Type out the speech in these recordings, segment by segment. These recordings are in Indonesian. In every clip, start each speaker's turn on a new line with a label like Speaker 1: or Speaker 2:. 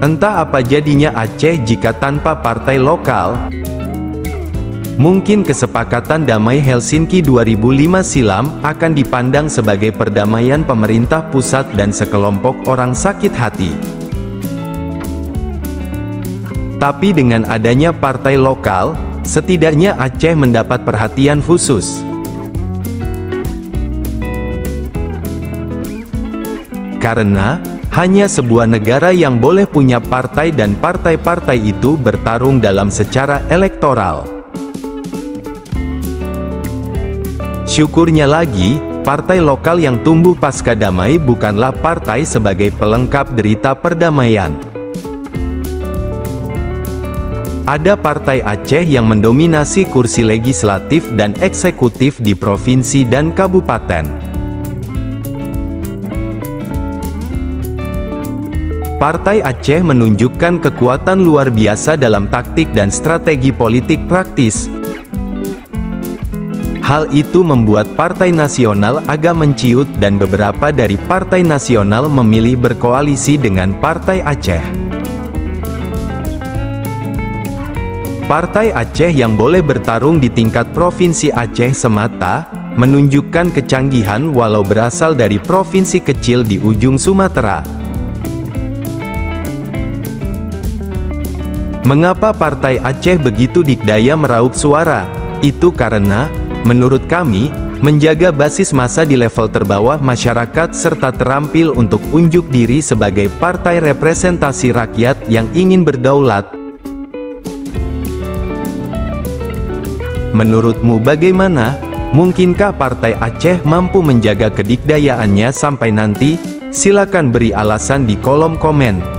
Speaker 1: Entah apa jadinya Aceh jika tanpa partai lokal? Mungkin kesepakatan damai Helsinki 2005 silam akan dipandang sebagai perdamaian pemerintah pusat dan sekelompok orang sakit hati. Tapi dengan adanya partai lokal, setidaknya Aceh mendapat perhatian khusus. Karena hanya sebuah negara yang boleh punya partai dan partai-partai itu bertarung dalam secara elektoral. Syukurnya lagi, partai lokal yang tumbuh pasca damai bukanlah partai sebagai pelengkap derita perdamaian. Ada partai Aceh yang mendominasi kursi legislatif dan eksekutif di provinsi dan kabupaten. Partai Aceh menunjukkan kekuatan luar biasa dalam taktik dan strategi politik praktis. Hal itu membuat Partai Nasional agak menciut dan beberapa dari Partai Nasional memilih berkoalisi dengan Partai Aceh. Partai Aceh yang boleh bertarung di tingkat Provinsi Aceh semata, menunjukkan kecanggihan walau berasal dari provinsi kecil di ujung Sumatera. Mengapa Partai Aceh begitu dikdaya meraup suara? Itu karena, menurut kami, menjaga basis massa di level terbawah masyarakat serta terampil untuk unjuk diri sebagai partai representasi rakyat yang ingin berdaulat. Menurutmu bagaimana? Mungkinkah Partai Aceh mampu menjaga kedikdayaannya sampai nanti? Silakan beri alasan di kolom komen.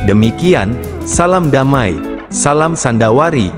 Speaker 1: Demikian, salam damai, salam Sandawari.